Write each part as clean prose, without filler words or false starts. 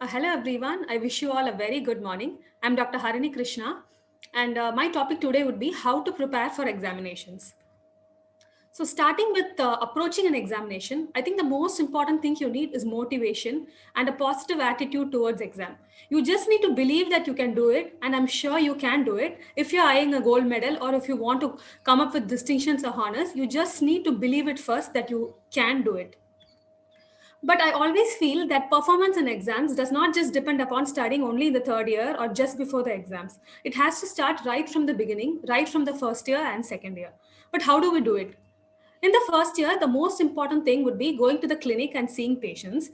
Hello everyone. I wish you all a very good morning. I'm Dr. Harinikrishna, and my topic today would be how to prepare for examinations. So, starting with approaching an examination, I think the most important thing you need is motivation and a positive attitude towards exam. You just need to believe that you can do it, and I'm sure you can do it. If you're eyeing a gold medal or if you want to come up with distinctions or honors, you just need to believe it first that you can do it. But I always feel that performance in exams does not just depend upon studying only in the third year or just before the exams. It has to start right from the beginning, right from the first year and second year. But how do we do it? In the first year, the most important thing would be going to the clinic and seeing patients,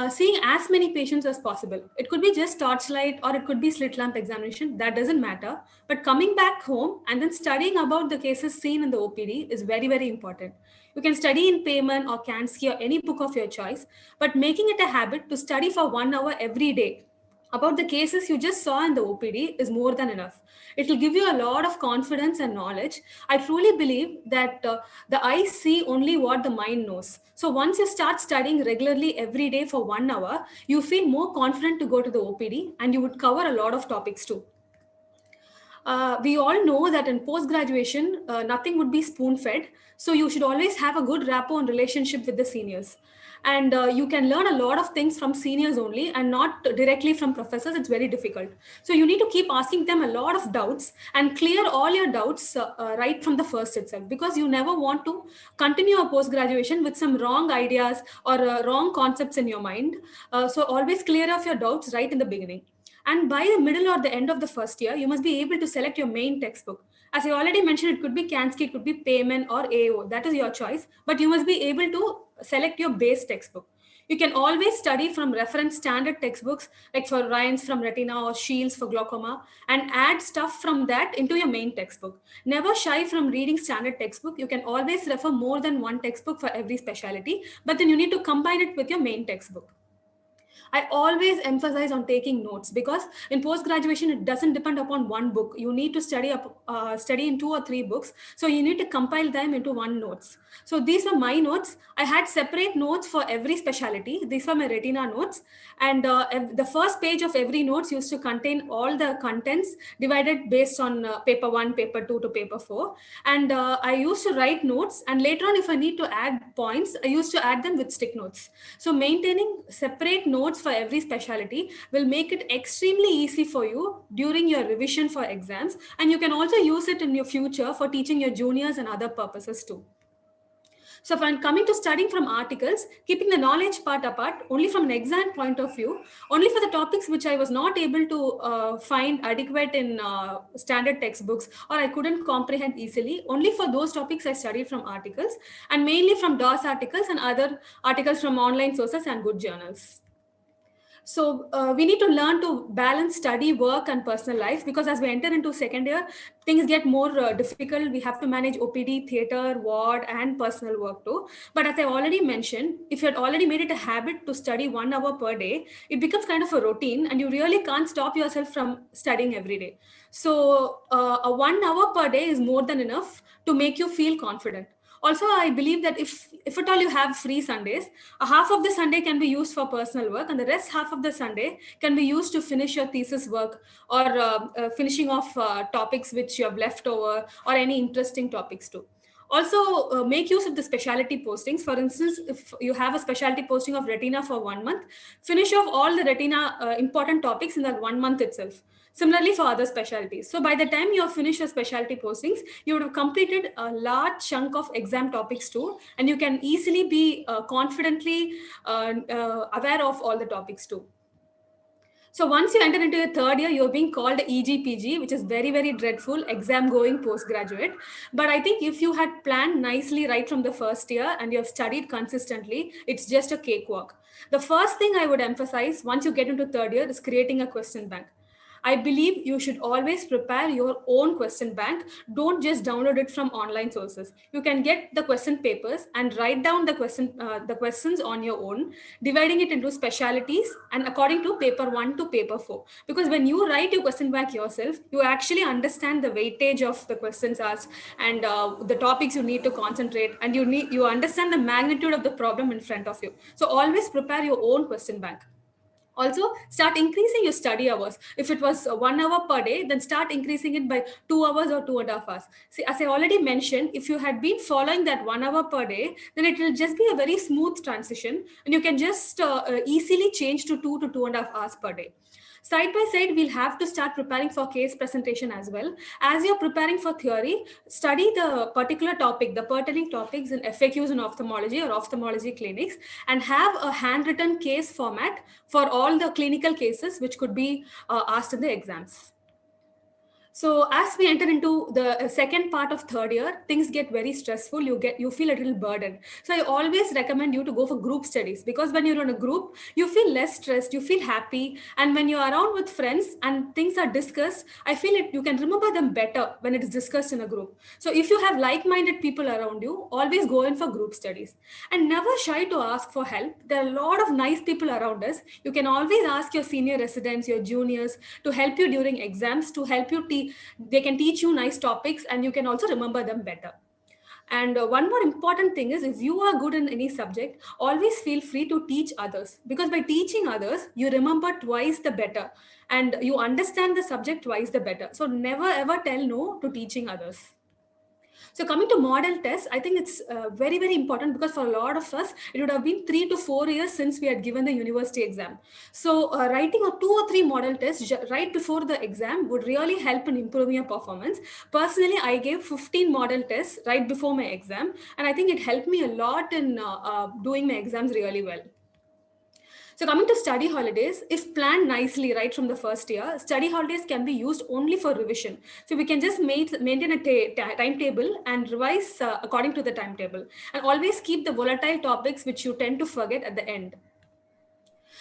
seeing as many patients as possible. It could be just torchlight or it could be slit lamp examination, that doesn't matter. But coming back home and then studying about the cases seen in the OPD is very, very important. You can study in Payman or Kansky or any book of your choice, but making it a habit to study for 1 hour every day about the cases you just saw in the OPD is more than enough. It will give you a lot of confidence and knowledge. I truly believe that the eyes see only what the mind knows. So once you start studying regularly every day for 1 hour, you feel more confident to go to the OPD and you would cover a lot of topics too. We all know that in post graduation, nothing would be spoon fed. So you should always have a good rapport and relationship with the seniors. And you can learn a lot of things from seniors only and not directly from professors. It's very difficult. So you need to keep asking them a lot of doubts and clear all your doubts right from the first itself, because you never want to continue a post graduation with some wrong ideas or wrong concepts in your mind. So always clear off your doubts right in the beginning. And by the middle or the end of the first year, you must be able to select your main textbook. As I already mentioned, it could be Kansky, it could be Payman or AO. That is your choice. But you must be able to select your base textbook. You can always study from reference standard textbooks like for Ryan's from Retina or Shields for glaucoma and add stuff from that into your main textbook. Never shy from reading standard textbook. You can always refer more than one textbook for every specialty, but then you need to combine it with your main textbook. I always emphasize on taking notes because in post graduation it doesn't depend upon one book. You need to study in 2 or 3 books. So you need to compile them into one notes. So these were my notes. I had separate notes for every specialty. These were my retina notes, and the first page of every notes used to contain all the contents divided based on paper 1, paper 2 to paper 4. And I used to write notes, and later on if I need to add points, I used to add them with stick notes. So maintaining separate notes for every specialty will make it extremely easy for you during your revision for exams, and you can also use it in your future for teaching your juniors and other purposes too. So when coming to studying from articles, keeping the knowledge part apart, only from an exam point of view, only for the topics which I was not able to find adequate in standard textbooks or I couldn't comprehend easily, only for those topics I studied from articles, and mainly from DOS articles and other articles from online sources and good journals. So we need to learn to balance study, work, and personal life, because as we enter into second year, things get more difficult. We have to manage OPD, theater, ward, and personal work too. But as I already mentioned, if you had already made it a habit to study 1 hour per day, it becomes kind of a routine, and you really can't stop yourself from studying every day. So a 1 hour per day is more than enough to make you feel confident. Also, I believe that if at all you have free Sundays, a half of the Sunday can be used for personal work, and the rest half of the Sunday can be used to finish your thesis work or finishing off topics which you have left over, or any interesting topics too. Also, make use of the specialty postings. For instance, if you have a specialty posting of retina for 1 month, finish off all the retina important topics in that 1 month itself. Similarly for other specialties. So by the time you have finished your specialty postings, you would have completed a large chunk of exam topics too, and you can easily be confidently aware of all the topics too. So once you enter into your third year, you're being called EGPG, which is very, very dreadful, exam going postgraduate. But I think if you had planned nicely right from the first year and you have studied consistently, it's just a cakewalk. The first thing I would emphasize once you get into third year is creating a question bank. I believe you should always prepare your own question bank. Don't just download it from online sources. You can get the question papers and write down the questions on your own, dividing it into specialities and according to paper 1 to paper 4. Because when you write your question bank yourself, you actually understand the weightage of the questions asked and the topics you need to concentrate, and you understand the magnitude of the problem in front of you. So always prepare your own question bank. Also, start increasing your study hours. If it was 1 hour per day, then start increasing it by 2 hours or 2.5 hours. See, as I already mentioned, if you had been following that 1 hour per day, then it will just be a very smooth transition, and you can just easily change to 2 to 2.5 hours per day. Side by side, we'll have to start preparing for case presentation as well. As you're preparing for theory, study the particular topic, the pertaining topics in FAQs in ophthalmology or ophthalmology clinics, and have a handwritten case format for all the clinical cases which could be asked in the exams. So as we enter into the second part of third year, things get very stressful. You feel a little burdened. So I always recommend you to go for group studies, because when you're in a group, you feel less stressed, you feel happy, and when you're around with friends and things are discussed, I feel it you can remember them better when it is discussed in a group. So if you have like-minded people around you, always go in for group studies, and never shy to ask for help. There are a lot of nice people around us. You can always ask your senior residents, your juniors, to help you during exams, to help you they can teach you nice topics, and you can also remember them better. And one more important thing is, if you are good in any subject, always feel free to teach others, because by teaching others, you remember twice the better, and you understand the subject twice the better. So never ever tell no to teaching others. So coming to model tests, I think it's very, very important, because for a lot of us, it would have been 3 to 4 years since we had given the university exam. So writing a 2 or 3 model tests right before the exam would really help in improving your performance. Personally, I gave 15 model tests right before my exam, and I think it helped me a lot in doing my exams really well. So coming to study holidays, if planned nicely right from the first year, study holidays can be used only for revision. So we can just maintain a timetable and revise according to the timetable, and always keep the volatile topics which you tend to forget at the end.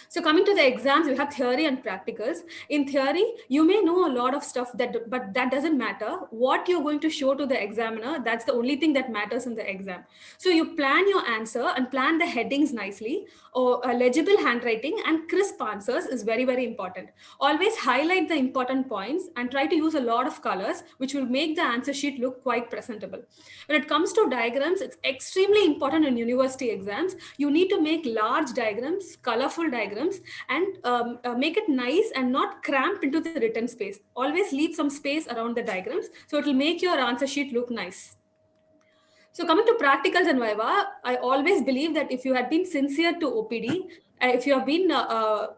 So coming to the exams, you have theory and practicals. In theory, you may know a lot of stuff, but that doesn't matter. What you're going to show to the examiner, that's the only thing that matters in the exam. So you plan your answer and plan the headings nicely, or legible handwriting and crisp answers is very, very important. Always highlight the important points and try to use a lot of colors, which will make the answer sheet look quite presentable. When it comes to diagrams, it's extremely important in university exams. You need to make large diagrams, colorful diagrams, and make it nice and not cramped into the written space. Always leave some space around the diagrams, so it will make your answer sheet look nice. So coming to practicals and Viva, I always believe that if you had been sincere to OPD, if you have been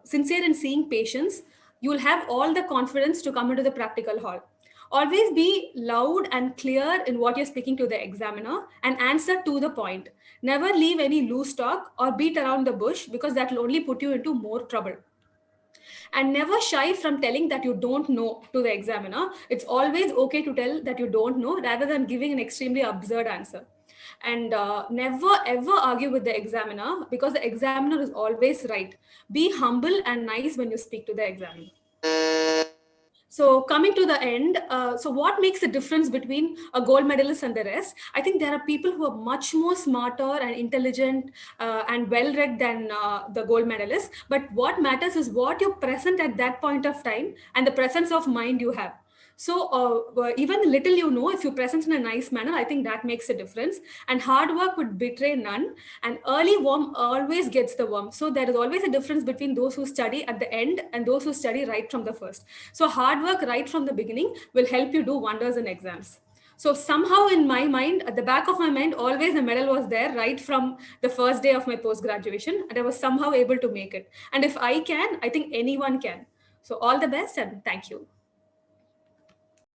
sincere in seeing patients, you will have all the confidence to come into the practical hall. Always be loud and clear in what you're speaking to the examiner, and answer to the point. Never leave any loose talk or beat around the bush, because that will only put you into more trouble. And never shy from telling that you don't know to the examiner. It's always okay to tell that you don't know, rather than giving an extremely absurd answer. And never ever argue with the examiner, because the examiner is always right. Be humble and nice when you speak to the examiner. So coming to the end, so what makes the difference between a gold medalist and the rest? I think there are people who are much more smarter and intelligent and well-read than the gold medalists. But what matters is what you present at that point of time and the presence of mind you have. So even little you know, if you present in a nice manner, I think that makes a difference. And hard work would betray none. And early worm always gets the worm. So there is always a difference between those who study at the end and those who study right from the first. So hard work right from the beginning will help you do wonders in exams. So somehow in my mind, at the back of my mind, always the medal was there right from the first day of my post-graduation, and I was somehow able to make it. And if I can, I think anyone can. So all the best, and thank you.